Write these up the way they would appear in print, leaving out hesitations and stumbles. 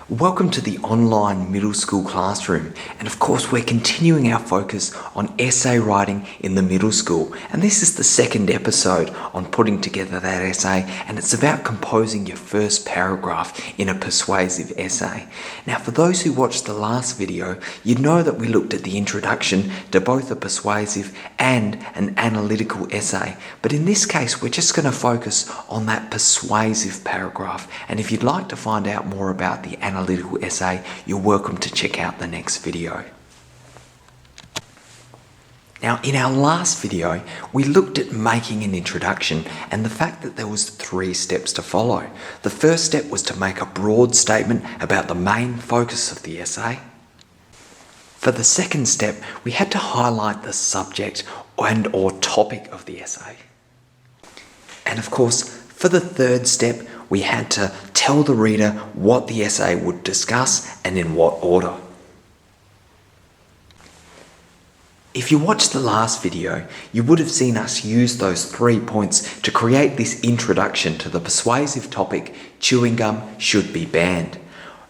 Welcome to the online middle school classroom, and of course we're continuing our focus on essay writing in the middle school, and this is the second episode on putting together that essay, and it's about composing your first paragraph in a persuasive essay. Now for those who watched the last video, you know that we looked at the introduction to both a persuasive and an analytical essay, but in this case we're just going to focus on that persuasive paragraph, and if you'd like to find out more about the analytical essay, you're welcome to check out the next video. Now, in our last video, we looked at making an introduction and the fact that there was 3 steps to follow. The first step was to make a broad statement about the main focus of the essay. For the second step, we had to highlight the subject and or topic of the essay. And of course, for the third step, we had to tell the reader what the essay would discuss and in what order. If you watched the last video, you would have seen us use those 3 points to create this introduction to the persuasive topic, chewing gum should be banned.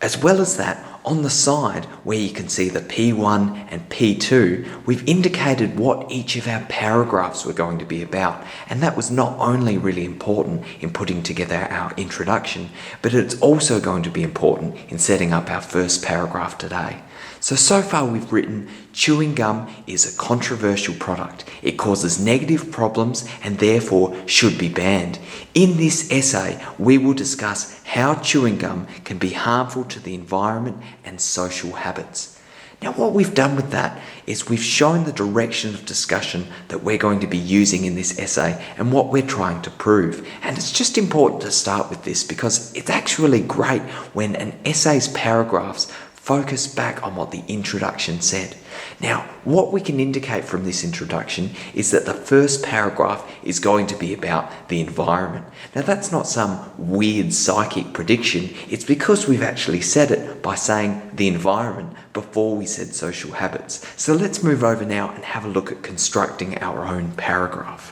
As well as that, on the side where you can see the P1 and P2, we've indicated what each of our paragraphs were going to be about, and that was not only really important in putting together our introduction, but it's also going to be important in setting up our first paragraph today. So far we've written, chewing gum is a controversial product. It causes negative problems and therefore should be banned. In this essay, we will discuss how chewing gum can be harmful to the environment and social habits. Now what we've done with that is we've shown the direction of discussion that we're going to be using in this essay and what we're trying to prove. And it's just important to start with this because it's actually great when an essay's paragraphs focus back on what the introduction said. Now, what we can indicate from this introduction is that the first paragraph is going to be about the environment. Now, that's not some weird psychic prediction. It's because we've actually said it by saying the environment before we said social habits. So let's move over now and have a look at constructing our own paragraph.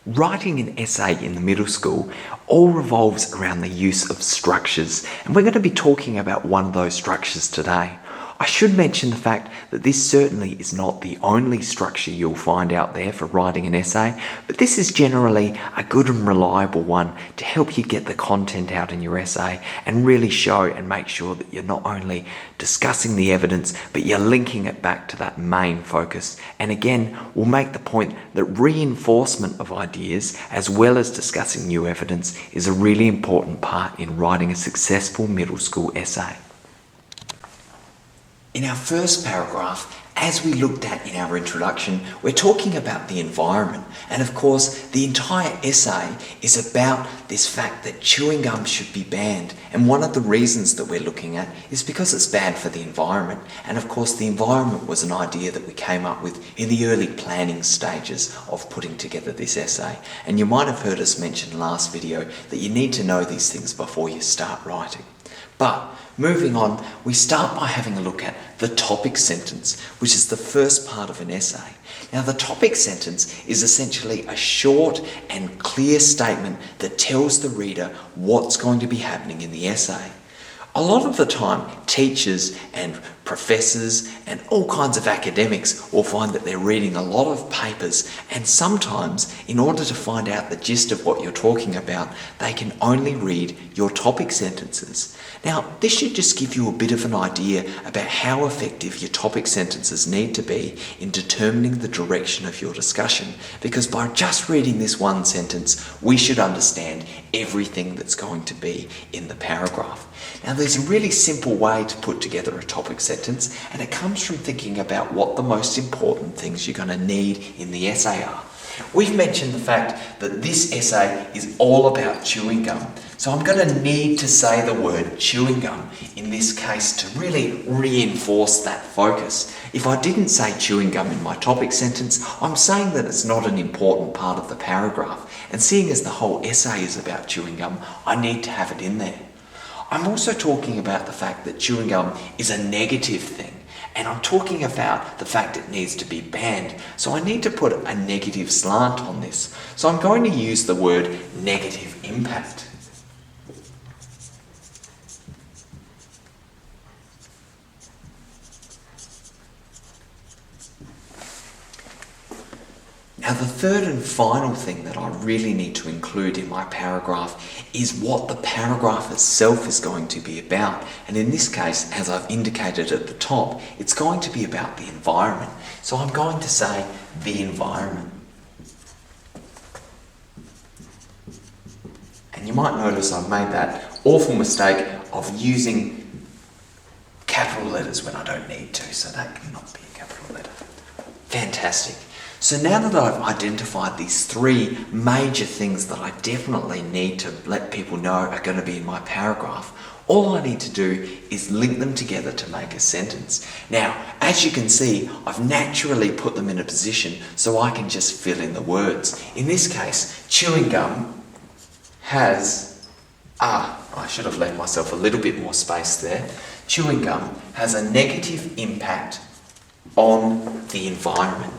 Writing an essay in the middle school all revolves around the use of structures, and we're going to be talking about one of those structures today. I should mention the fact that this certainly is not the only structure you'll find out there for writing an essay, but this is generally a good and reliable one to help you get the content out in your essay and really show and make sure that you're not only discussing the evidence, but you're linking it back to that main focus. And again, we'll make the point that reinforcement of ideas, as well as discussing new evidence, is a really important part in writing a successful middle school essay. In our first paragraph, as we looked at in our introduction, we're talking about the environment. And of course, the entire essay is about this fact that chewing gum should be banned. And one of the reasons that we're looking at is because it's bad for the environment. And of course, the environment was an idea that we came up with in the early planning stages of putting together this essay. And you might have heard us mention last video that you need to know these things before you start writing. But moving on, we start by having a look at the topic sentence, which is the first part of an essay. Now, the topic sentence is essentially a short and clear statement that tells the reader what's going to be happening in the essay. A lot of the time, teachers and professors and all kinds of academics will find that they're reading a lot of papers, and sometimes, in order to find out the gist of what you're talking about, they can only read your topic sentences. Now, this should just give you a bit of an idea about how effective your topic sentences need to be in determining the direction of your discussion, because by just reading this one sentence, we should understand everything that's going to be in the paragraph. Now, there's a really simple way to put together a topic sentence, and it comes from thinking about what the most important things you're going to need in the essay are. We've mentioned the fact that this essay is all about chewing gum, so I'm going to need to say the word chewing gum in this case to really reinforce that focus. If I didn't say chewing gum in my topic sentence, I'm saying that it's not an important part of the paragraph, and seeing as the whole essay is about chewing gum, I need to have it in there. I'm also talking about the fact that chewing gum is a negative thing, and I'm talking about the fact it needs to be banned, so I need to put a negative slant on this. So I'm going to use the word negative impact. Now the third and final thing that I really need to include in my paragraph is what the paragraph itself is going to be about. And in this case, as I've indicated at the top, it's going to be about the environment. So I'm going to say the environment. And you might notice I've made that awful mistake of using capital letters when I don't need to, so that cannot be a capital letter. Fantastic. So now that I've identified these three major things that I definitely need to let people know are going to be in my paragraph, all I need to do is link them together to make a sentence. Now, as you can see, I've naturally put them in a position so I can just fill in the words. In this case, chewing gum has, I should have left myself a little bit more space there. Chewing gum has a negative impact on the environment.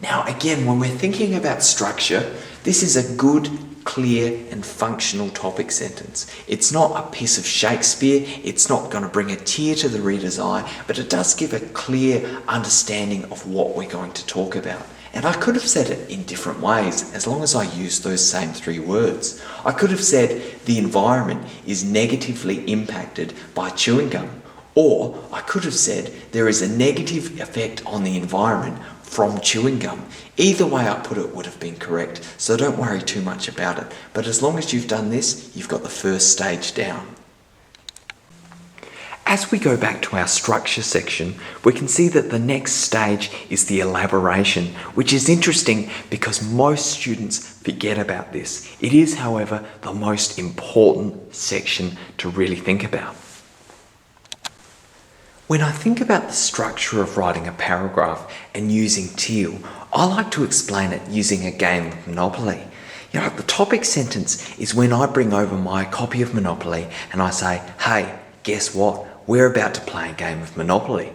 Now again, when we're thinking about structure, this is a good, clear and functional topic sentence. It's not a piece of Shakespeare, it's not going to bring a tear to the reader's eye, but it does give a clear understanding of what we're going to talk about. And I could have said it in different ways as long as I use those same three words. I could have said the environment is negatively impacted by chewing gum. Or I could have said there is a negative effect on the environment from chewing gum. Either way I put it would have been correct, so don't worry too much about it. But as long as you've done this, you've got the first stage down. As we go back to our structure section, we can see that the next stage is the elaboration, which is interesting because most students forget about this. It is, however, the most important section to really think about. When I think about the structure of writing a paragraph and using TEEL, I like to explain it using a game of Monopoly. You know, the topic sentence is when I bring over my copy of Monopoly and I say, hey, guess what? We're about to play a game of Monopoly.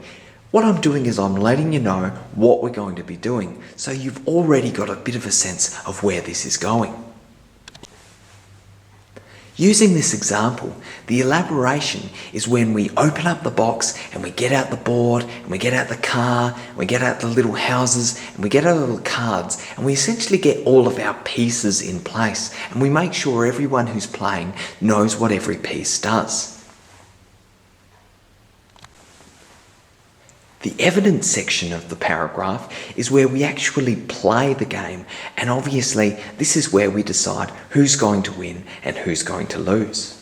What I'm doing is I'm letting you know what we're going to be doing, so you've already got a bit of a sense of where this is going. Using this example, the elaboration is when we open up the box and we get out the board and we get out the car and we get out the little houses and we get our little cards and we essentially get all of our pieces in place and we make sure everyone who's playing knows what every piece does. The evidence section of the paragraph is where we actually play the game, and obviously this is where we decide who's going to win and who's going to lose.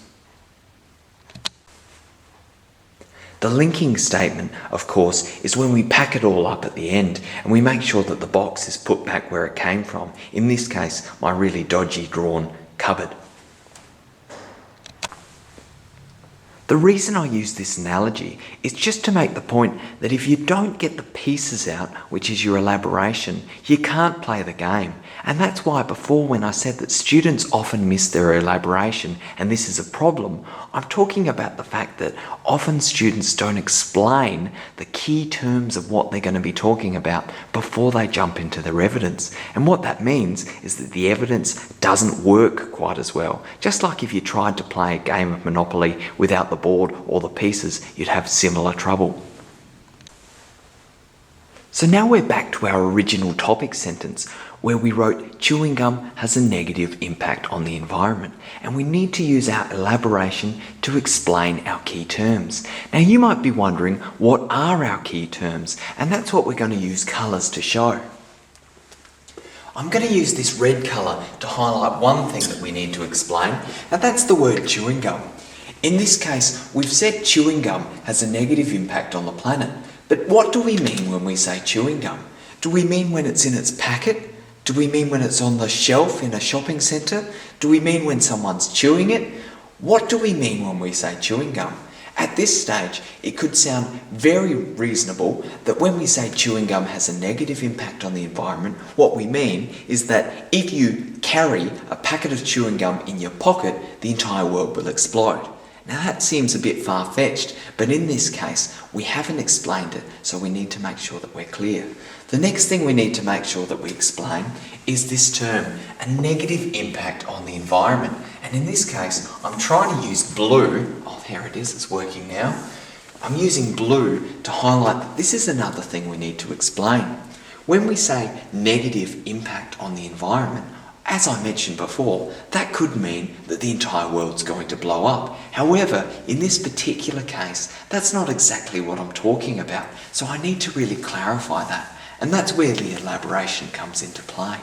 The linking statement, of course, is when we pack it all up at the end and we make sure that the box is put back where it came from. In this case, my really dodgy drawn cupboard. The reason I use this analogy is just to make the point that if you don't get the pieces out, which is your elaboration, you can't play the game. And that's why before when I said that students often miss their elaboration and this is a problem, I'm talking about the fact that often students don't explain the key terms of what they're going to be talking about before they jump into their evidence. And what that means is that the evidence doesn't work quite as well. Just like if you tried to play a game of Monopoly without the board or the pieces, you'd have similar trouble. So now we're back to our original topic sentence where we wrote chewing gum has a negative impact on the environment, and we need to use our elaboration to explain our key terms. Now you might be wondering, what are our key terms? And that's what we're going to use colours to show. I'm going to use this red colour to highlight one thing that we need to explain, and that's the word chewing gum. In this case, we've said chewing gum has a negative impact on the planet. But what do we mean when we say chewing gum? Do we mean when it's in its packet? Do we mean when it's on the shelf in a shopping centre? Do we mean when someone's chewing it? What do we mean when we say chewing gum? At this stage, it could sound very reasonable that when we say chewing gum has a negative impact on the environment, what we mean is that if you carry a packet of chewing gum in your pocket, the entire world will explode. Now that seems a bit far-fetched, but in this case, we haven't explained it, so we need to make sure that we're clear. The next thing we need to make sure that we explain is this term, a negative impact on the environment. And in this case, I'm trying to use blue. Oh, there it is, it's working now. I'm using blue to highlight that this is another thing we need to explain. When we say negative impact on the environment, as I mentioned before, that could mean that the entire world's going to blow up. However, in this particular case, that's not exactly what I'm talking about, so I need to really clarify that, and that's where the elaboration comes into play.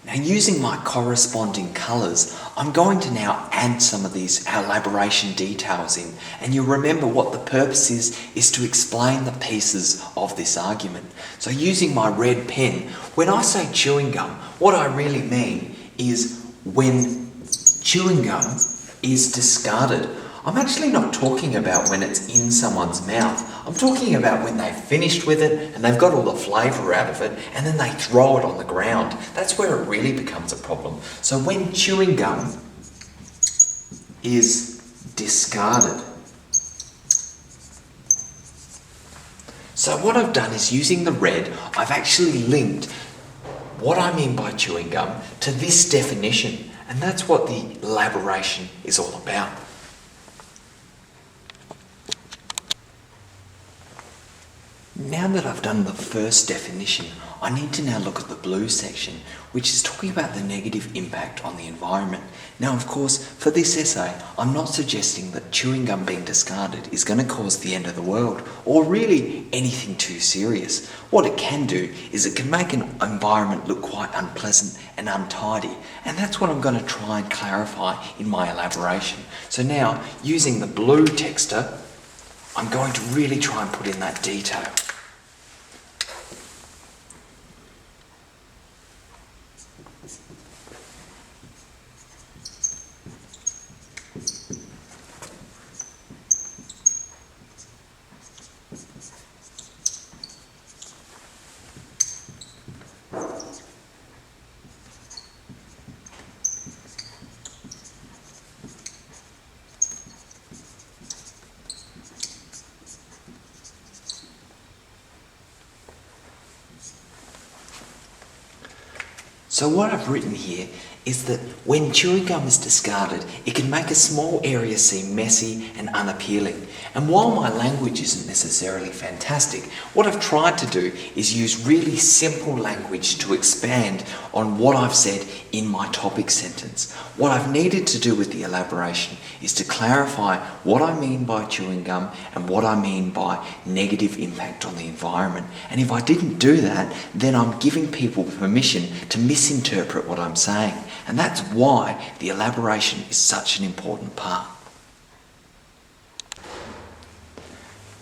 Now, using my corresponding colours, I'm going to now add some of these elaboration details in, and you'll remember what the purpose is to explain the pieces of this argument. So using my red pen, when I say chewing gum, what I really mean is when chewing gum is discarded. I'm actually not talking about when it's in someone's mouth. I'm talking about when they've finished with it and they've got all the flavour out of it and then they throw it on the ground. That's where it really becomes a problem. So when chewing gum is discarded. So what I've done is, using the red, I've actually linked what I mean by chewing gum to this definition, and that's what the elaboration is all about. Now that I've done the first definition, I need to now look at the blue section, which is talking about the negative impact on the environment. Now, of course, for this essay, I'm not suggesting that chewing gum being discarded is going to cause the end of the world, or really anything too serious. What it can do is it can make an environment look quite unpleasant and untidy, and that's what I'm going to try and clarify in my elaboration. So now, using the blue texter, I'm going to really try and put in that detail. So what I've written here is that when chewing gum is discarded, it can make a small area seem messy and unappealing. And while my language isn't necessarily fantastic, what I've tried to do is use really simple language to expand on what I've said in my topic sentence. What I've needed to do with the elaboration is to clarify what I mean by chewing gum and what I mean by negative impact on the environment. And if I didn't do that, then I'm giving people permission to misinterpret what I'm saying. And that's why the elaboration is such an important part.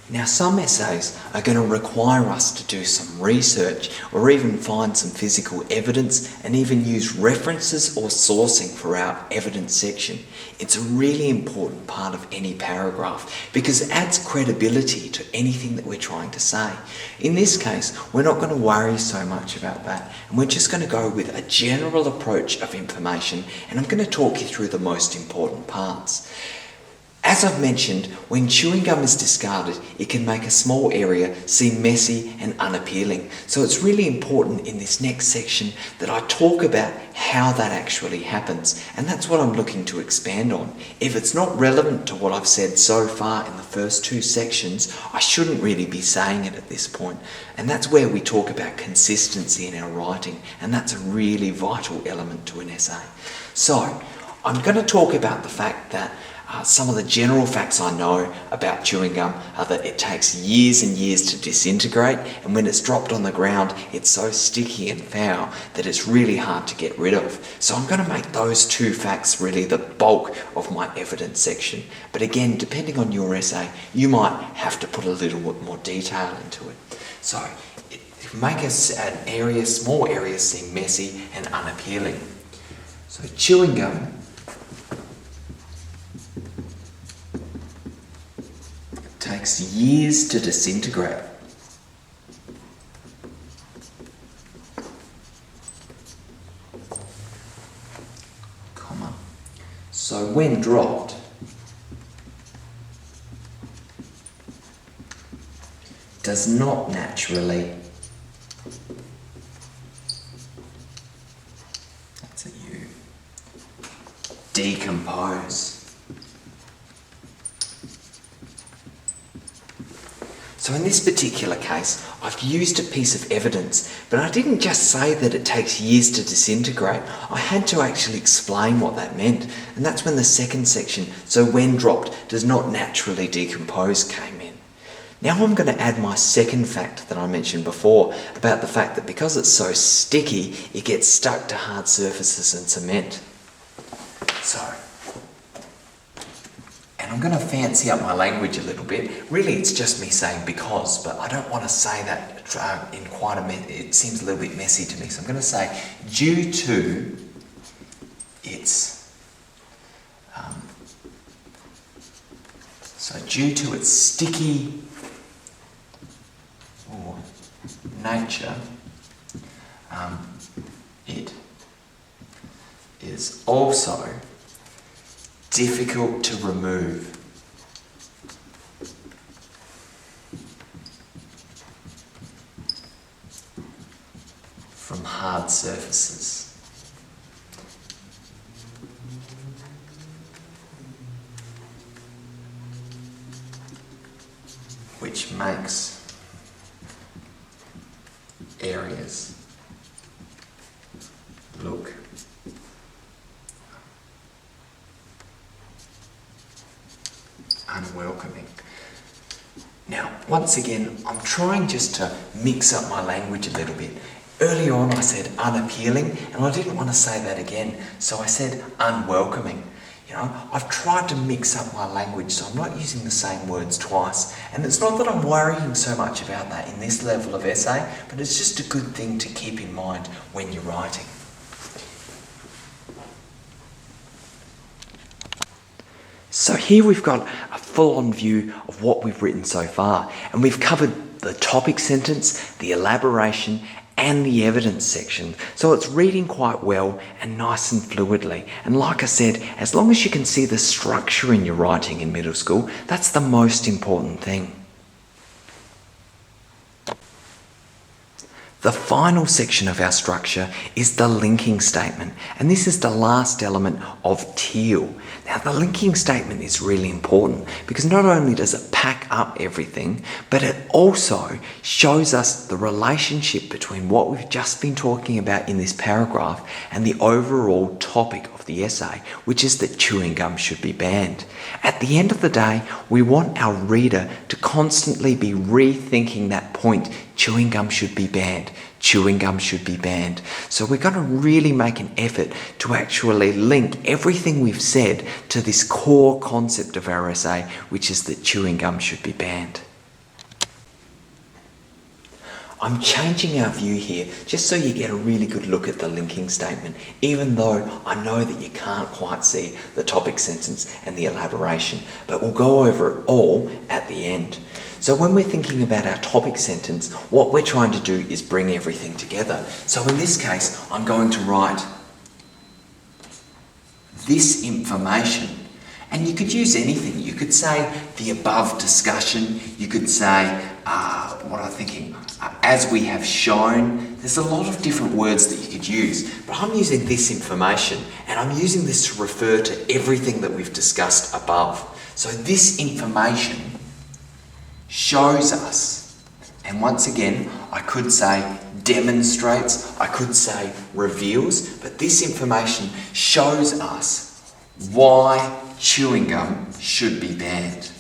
Now, some essays are going to require us to do some research or even find some physical evidence and even use references or sourcing for our evidence section. It's a really important part of any paragraph because it adds credibility to anything that we're trying to say. In this case, we're not going to worry so much about that, and we're just going to go with a general approach of information, and I'm going to talk you through the most important parts. As I've mentioned, when chewing gum is discarded, it can make a small area seem messy and unappealing. So it's really important in this next section that I talk about how that actually happens. And that's what I'm looking to expand on. If it's not relevant to what I've said so far in the first two sections, I shouldn't really be saying it at this point. And that's where we talk about consistency in our writing. And that's a really vital element to an essay. So I'm going to talk about the fact that some of the general facts I know about chewing gum are that it takes years and years to disintegrate, and when it's dropped on the ground, it's so sticky and foul that it's really hard to get rid of. So I'm going to make those two facts really the bulk of my evidence section. But again, depending on your essay, you might have to put a little bit more detail into it. So make an small area seem messy and unappealing. So chewing gum takes years to disintegrate. So when dropped, does not naturally, that's a U, decompose. So in this particular case, I've used a piece of evidence, but I didn't just say that it takes years to disintegrate. I had to actually explain what that meant. And that's when the second section, so when dropped, does not naturally decompose, came in. Now I'm going to add my second fact that I mentioned before about the fact that because it's so sticky, it gets stuck to hard surfaces and cement. And I'm going to fancy up my language a little bit. Really, it's just me saying because, but I don't want to say that in quite it seems a little bit messy to me. So I'm going to say due to its sticky nature, it is also difficult to remove from hard surfaces. Which makes areas look unwelcoming. Now, once again, I'm trying just to mix up my language a little bit. Earlier on I said unappealing, and I didn't want to say that again, so I said unwelcoming. I've tried to mix up my language so I'm not using the same words twice. And it's not that I'm worrying so much about that in this level of essay, but it's just a good thing to keep in mind when you're writing. So here we've got a full-on view of what we've written so far, and we've covered the topic sentence, the elaboration, and the evidence section. So it's reading quite well and nice and fluidly. And like I said, as long as you can see the structure in your writing in middle school, that's the most important thing. The final section of our structure is the linking statement, and this is the last element of TEEL. Now, the linking statement is really important because not only does it pack up everything, but it also shows us the relationship between what we've just been talking about in this paragraph and the overall topic of the essay, which is that chewing gum should be banned. At the end of the day, we want our reader to constantly be rethinking that point. Chewing gum should be banned. Chewing gum should be banned. So we're going to really make an effort to actually link everything we've said to this core concept of our essay, which is that chewing gum should be banned. I'm changing our view here just so you get a really good look at the linking statement, even though I know that you can't quite see the topic sentence and the elaboration, but we'll go over it all at the end. So when we're thinking about our topic sentence, what we're trying to do is bring everything together. So in this case, I'm going to write this information, and you could use anything. You could say the above discussion, you could say, as we have shown. There's a lot of different words that you could use, but I'm using this information, and I'm using this to refer to everything that we've discussed above. So this information shows us, and once again, I could say demonstrates, I could say reveals, but this information shows us why chewing gum should be banned.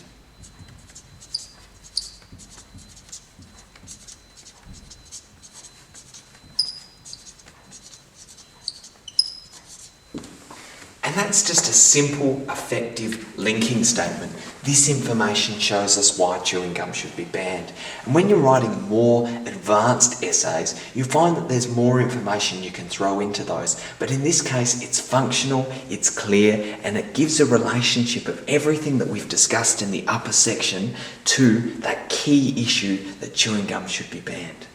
And that's just a simple, effective linking statement. This information shows us why chewing gum should be banned. And when you're writing more advanced essays, you find that there's more information you can throw into those. But in this case, it's functional, it's clear, and it gives a relationship of everything that we've discussed in the upper section to that key issue that chewing gum should be banned.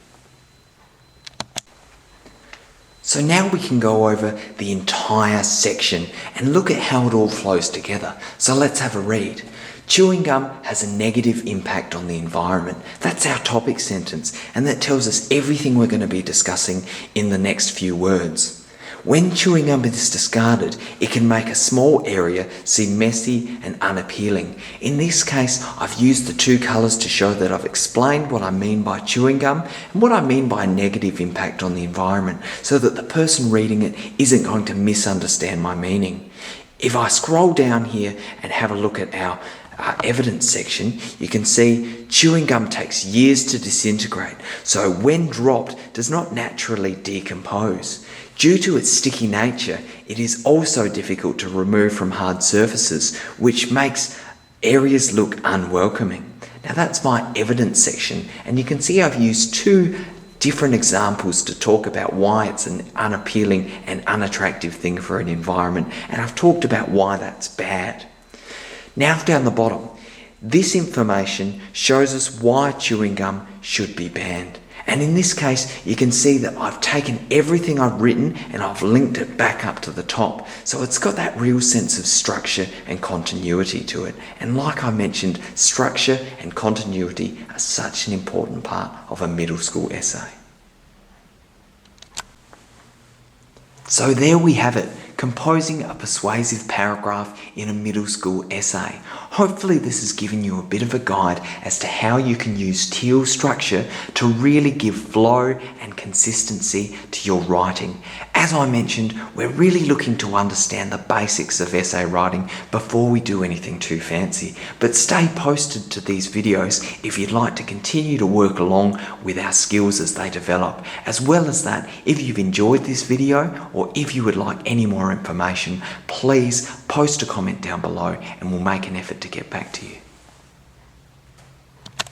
So now we can go over the entire section and look at how it all flows together. So let's have a read. Chewing gum has a negative impact on the environment. That's our topic sentence, and that tells us everything we're going to be discussing in the next few words. When chewing gum is discarded, it can make a small area seem messy and unappealing. In this case, I've used the two colours to show that I've explained what I mean by chewing gum and what I mean by a negative impact on the environment, so that the person reading it isn't going to misunderstand my meaning. If I scroll down here and have a look at our evidence section, you can see chewing gum takes years to disintegrate, so when dropped does not naturally decompose. Due to its sticky nature, it is also difficult to remove from hard surfaces, which makes areas look unwelcoming. Now that's my evidence section, and you can see I've used two different examples to talk about why it's an unappealing and unattractive thing for an environment, and I've talked about why that's bad. Now down the bottom, this information shows us why chewing gum should be banned. And in this case, you can see that I've taken everything I've written and I've linked it back up to the top. So it's got that real sense of structure and continuity to it. And like I mentioned, structure and continuity are such an important part of a middle school essay. So there we have it, composing a persuasive paragraph in a middle school essay. Hopefully this has given you a bit of a guide as to how you can use TEEL structure to really give flow and consistency to your writing. As I mentioned, we're really looking to understand the basics of essay writing before we do anything too fancy. But stay posted to these videos if you'd like to continue to work along with our skills as they develop. As well as that, if you've enjoyed this video or if you would like any more information, please post a comment down below and we'll make an effort to get back to you.